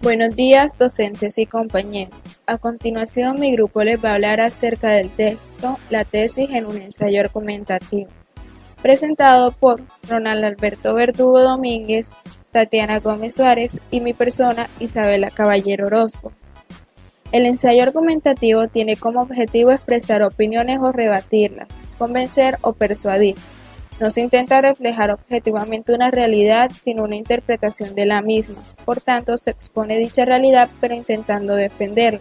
Buenos días, docentes y compañeros. A continuación, mi grupo les va a hablar acerca del texto La tesis en un ensayo argumentativo, presentado por Ronald Alberto Verdugo Domínguez, Tatiana Gómez Suárez y mi persona, Isabela Caballero Orozco. El ensayo argumentativo tiene como objetivo expresar opiniones o rebatirlas, convencer o persuadir. No se intenta reflejar objetivamente una realidad, sino una interpretación de la misma. Por tanto, se expone dicha realidad, pero intentando defenderla.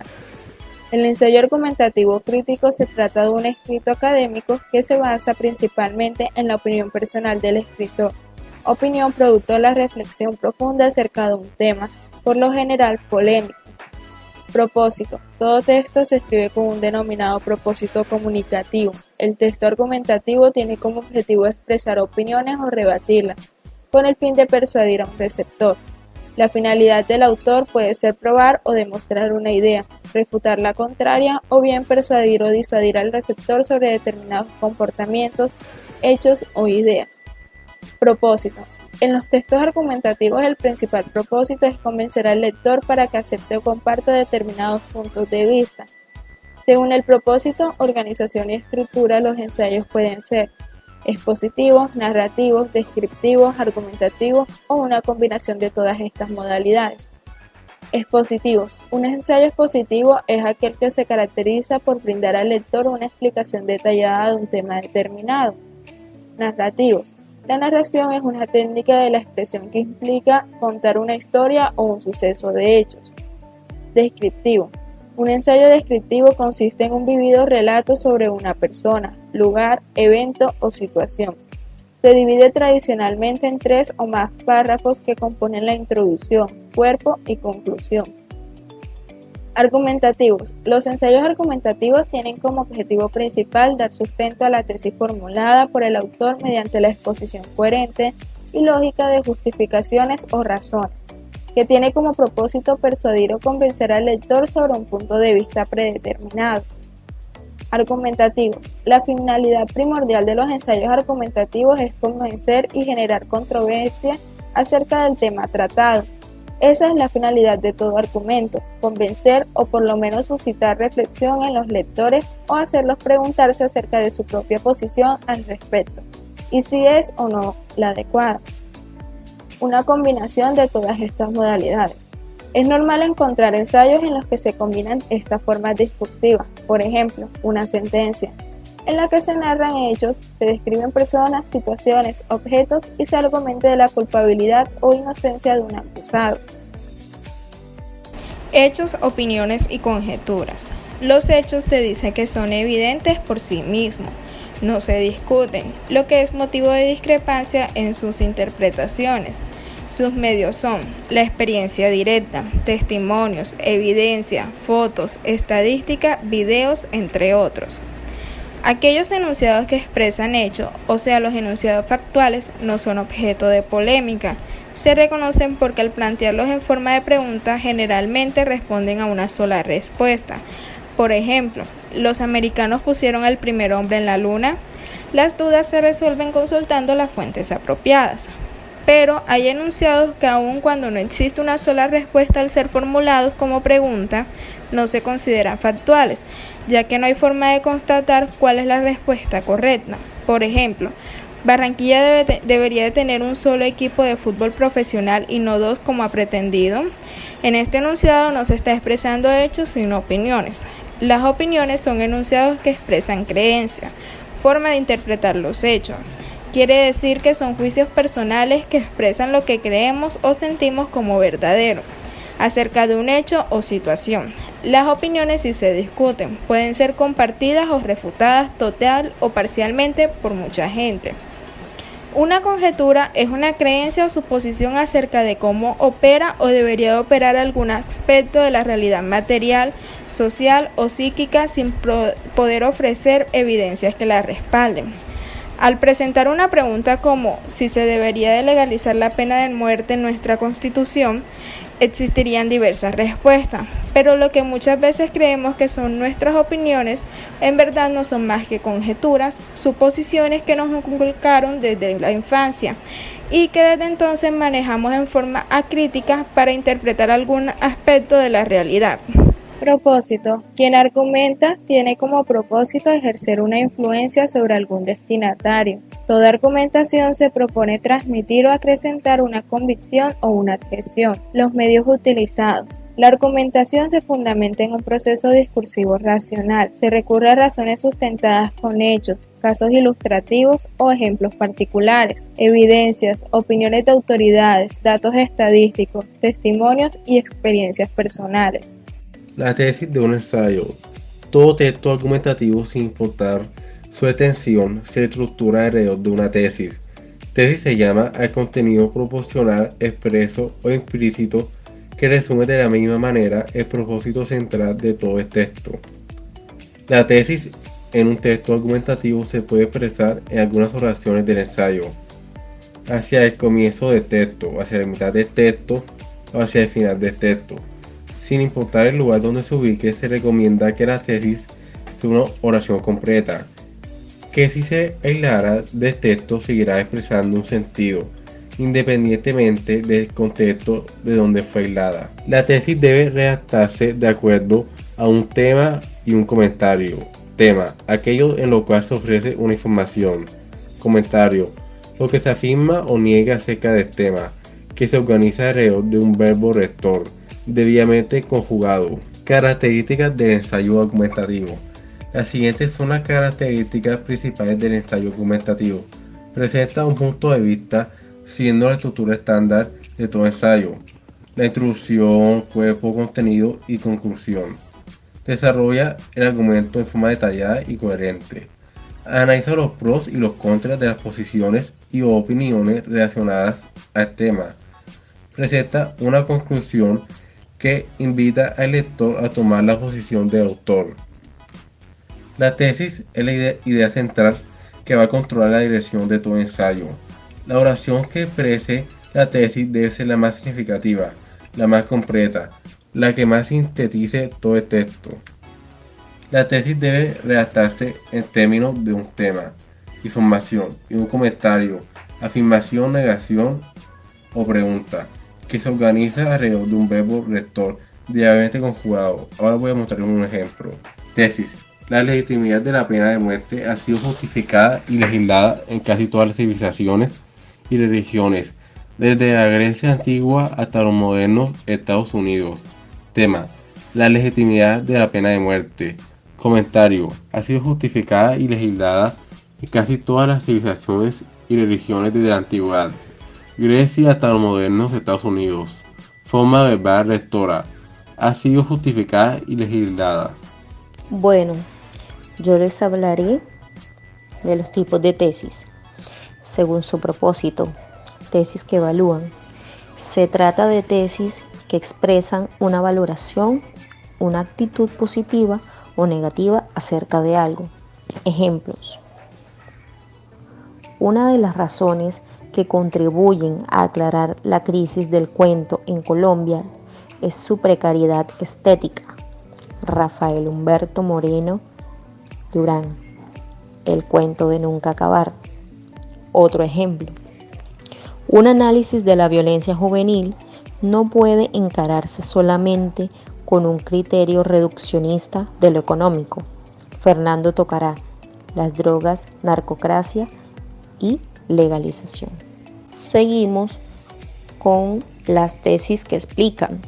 El ensayo argumentativo crítico se trata de un escrito académico que se basa principalmente en la opinión personal del escritor, opinión producto de la reflexión profunda acerca de un tema, por lo general polémico. Propósito. Todo texto se escribe con un denominado propósito comunicativo. El texto argumentativo tiene como objetivo expresar opiniones o rebatirlas, con el fin de persuadir a un receptor. La finalidad del autor puede ser probar o demostrar una idea, refutar la contraria o bien persuadir o disuadir al receptor sobre determinados comportamientos, hechos o ideas. Propósito. En los textos argumentativos el principal propósito es convencer al lector para que acepte o comparta determinados puntos de vista. Según el propósito, organización y estructura, los ensayos pueden ser expositivos, narrativos, descriptivos, argumentativos o una combinación de todas estas modalidades. Expositivos. Un ensayo expositivo es aquel que se caracteriza por brindar al lector una explicación detallada de un tema determinado. Narrativos. La narración es una técnica de la expresión que implica contar una historia o un suceso de hechos. Descriptivo. Un ensayo descriptivo consiste en un vivido relato sobre una persona, lugar, evento o situación. Se divide tradicionalmente en 3 o más párrafos que componen la introducción, cuerpo y conclusión. Argumentativos. Los ensayos argumentativos tienen como objetivo principal dar sustento a la tesis formulada por el autor mediante la exposición coherente y lógica de justificaciones o razones, que tiene como propósito persuadir o convencer al lector sobre un punto de vista predeterminado. Argumentativos. La finalidad primordial de los ensayos argumentativos es convencer y generar controversia acerca del tema tratado. Esa es la finalidad de todo argumento, convencer o por lo menos suscitar reflexión en los lectores o hacerlos preguntarse acerca de su propia posición al respecto, y si es o no la adecuada. Una combinación de todas estas modalidades. Es normal encontrar ensayos en los que se combinan estas formas discursivas, por ejemplo, una sentencia, en la que se narran hechos, se describen personas, situaciones, objetos y se argumenta de la culpabilidad o inocencia de un acusado. Hechos, opiniones y conjeturas. Los hechos se dice que son evidentes por sí mismos, no se discuten, lo que es motivo de discrepancia en sus interpretaciones. Sus medios son la experiencia directa, testimonios, evidencia, fotos, estadística, videos, entre otros. Aquellos enunciados que expresan hechos, o sea, los enunciados factuales, no son objeto de polémica. Se reconocen porque al plantearlos en forma de pregunta generalmente responden a una sola respuesta. Por ejemplo, ¿los americanos pusieron al primer hombre en la luna? Las dudas se resuelven consultando las fuentes apropiadas. Pero hay enunciados que aun cuando no existe una sola respuesta al ser formulados como pregunta, no se consideran factuales, ya que no hay forma de constatar cuál es la respuesta correcta. Por ejemplo, Barranquilla debería de tener un solo equipo de fútbol profesional y no 2 como ha pretendido. En este enunciado no se está expresando hechos sino opiniones. Las opiniones son enunciados que expresan creencia, forma de interpretar los hechos. Quiere decir que son juicios personales que expresan lo que creemos o sentimos como verdadero acerca de un hecho o situación. Las opiniones sí se discuten, pueden ser compartidas o refutadas total o parcialmente por mucha gente. Una conjetura es una creencia o suposición acerca de cómo opera o debería de operar algún aspecto de la realidad material, social o psíquica sin poder ofrecer evidencias que la respalden. Al presentar una pregunta como si se debería de legalizar la pena de muerte en nuestra Constitución, existirían diversas respuestas, pero lo que muchas veces creemos que son nuestras opiniones, en verdad no son más que conjeturas, suposiciones que nos inculcaron desde la infancia y que desde entonces manejamos en forma acrítica para interpretar algún aspecto de la realidad. Propósito. Quien argumenta tiene como propósito ejercer una influencia sobre algún destinatario. Toda argumentación se propone transmitir o acrecentar una convicción o una adhesión. Los medios utilizados. La argumentación se fundamenta en un proceso discursivo racional. Se recurre a razones sustentadas con hechos, casos ilustrativos o ejemplos particulares, evidencias, opiniones de autoridades, datos estadísticos, testimonios y experiencias personales. La tesis de un ensayo. Todo texto argumentativo, sin importar su extensión, se estructura alrededor de una tesis. Tesis se llama al contenido proporcional, expreso o implícito que resume de la misma manera el propósito central de todo el texto. La tesis en un texto argumentativo se puede expresar en algunas oraciones del ensayo, hacia el comienzo del texto, hacia la mitad del texto o hacia el final del texto. Sin importar el lugar donde se ubique, se recomienda que la tesis sea una oración completa, que si se aislara del texto seguirá expresando un sentido, independientemente del contexto de donde fue aislada. La tesis debe redactarse de acuerdo a un tema y un comentario. Tema: aquello en lo cual se ofrece una información. Comentario: lo que se afirma o niega acerca del tema, que se organiza alrededor de un verbo rector, debidamente conjugado. Características del ensayo argumentativo. Las siguientes son las características principales del ensayo argumentativo. Presenta un punto de vista, siendo la estructura estándar de todo ensayo: la introducción, cuerpo, contenido y conclusión. Desarrolla el argumento en forma detallada y coherente. Analiza los pros y los contras de las posiciones y opiniones relacionadas al tema. Presenta una conclusión que invita al lector a tomar la posición del autor. La tesis es la idea central que va a controlar la dirección de todo ensayo. La oración que exprese la tesis debe ser la más significativa, la más completa, la que más sintetice todo el texto. La tesis debe redactarse en términos de un tema, información y un comentario, afirmación, negación o pregunta, que se organiza alrededor de un verbo rector debidamente conjugado. Ahora voy a mostrar un ejemplo. Tesis. La legitimidad de la pena de muerte ha sido justificada y legislada en casi todas las civilizaciones y religiones, desde la Grecia antigua hasta los modernos Estados Unidos. Tema: la legitimidad de la pena de muerte. Comentario: ha sido justificada y legislada en casi todas las civilizaciones y religiones desde la antigüedad, Grecia hasta los modernos Estados Unidos. Forma verbal rectora. Ha sido justificada y legislada. Bueno, yo les hablaré de los tipos de tesis, según su propósito. Tesis que evalúan. Se trata de tesis que expresan una valoración, una actitud positiva o negativa acerca de algo. Ejemplos. Una de las razones que contribuyen a aclarar la crisis del cuento en Colombia es su precariedad estética. Rafael Humberto Moreno Durán, El cuento de nunca acabar. Otro ejemplo. Un análisis de la violencia juvenil no puede encararse solamente con un criterio reduccionista de lo económico. Fernando Tocará, Las drogas, narcocracia y legalización. Seguimos con las tesis que explican.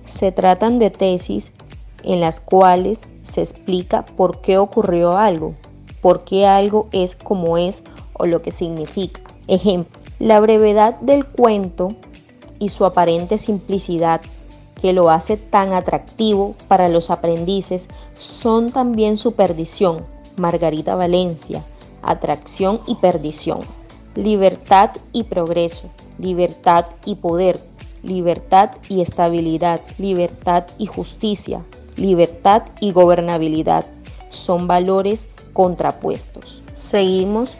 Se tratan de tesis en las cuales se explica por qué ocurrió algo, por qué algo es como es o lo que significa. Ejemplo, la brevedad del cuento y su aparente simplicidad, que lo hace tan atractivo para los aprendices, son también su perdición. Margarita Valencia, Atracción y perdición. Libertad y progreso, libertad y poder, libertad y estabilidad, libertad y justicia, libertad y gobernabilidad. Son valores contrapuestos. Seguimos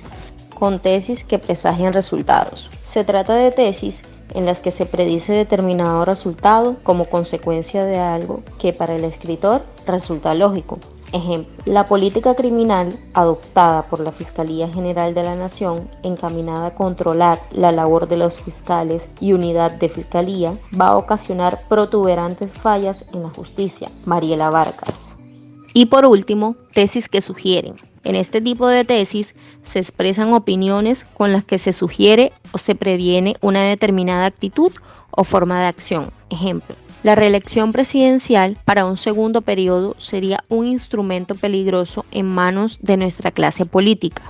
con tesis que presagian resultados. Se trata de tesis en las que se predice determinado resultado como consecuencia de algo que para el escritor resulta lógico. Ejemplo, la política criminal adoptada por la Fiscalía General de la Nación, encaminada a controlar la labor de los fiscales y unidad de fiscalía, va a ocasionar protuberantes fallas en la justicia. Mariela Vargas. Y por último, tesis que sugieren. En este tipo de tesis se expresan opiniones con las que se sugiere o se previene una determinada actitud o forma de acción. Ejemplo, la reelección presidencial para un segundo periodo sería un instrumento peligroso en manos de nuestra clase política.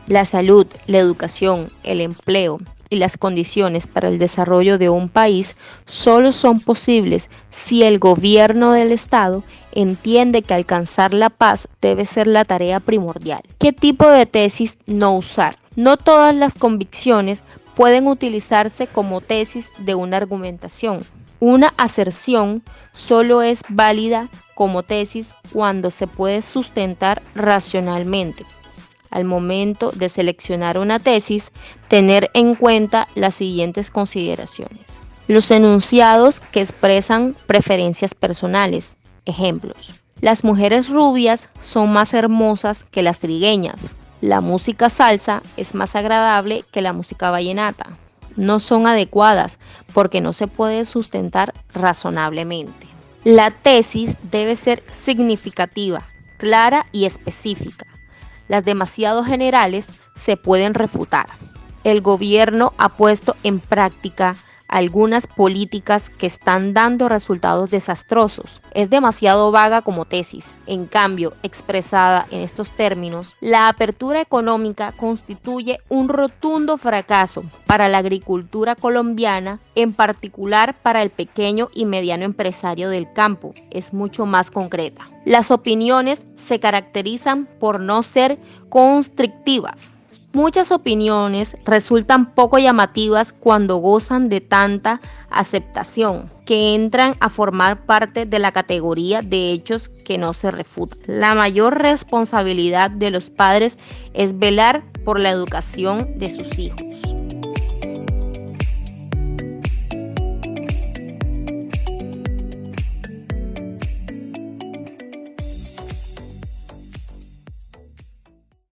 La salud, la educación, el empleo y las condiciones para el desarrollo de un país solo son posibles si el gobierno del Estado entiende que alcanzar la paz debe ser la tarea primordial. ¿Qué tipo de tesis no usar? No todas las convicciones pueden utilizarse como tesis de una argumentación. Una aserción solo es válida como tesis cuando se puede sustentar racionalmente. Al momento de seleccionar una tesis, tener en cuenta las siguientes consideraciones. Los enunciados que expresan preferencias personales. Ejemplos. Las mujeres rubias son más hermosas que las trigueñas. La música salsa es más agradable que la música vallenata. No son adecuadas porque no se puede sustentar razonablemente. La tesis debe ser significativa, clara y específica. Las demasiado generales se pueden refutar. El gobierno ha puesto en práctica algunas políticas que están dando resultados desastrosos. Es demasiado vaga como tesis. En cambio, expresada en estos términos, la apertura económica constituye un rotundo fracaso para la agricultura colombiana, en particular para el pequeño y mediano empresario del campo. Es mucho más concreta. Las opiniones se caracterizan por no ser constrictivas. Muchas opiniones resultan poco llamativas cuando gozan de tanta aceptación, que entran a formar parte de la categoría de hechos que no se refutan. La mayor responsabilidad de los padres es velar por la educación de sus hijos.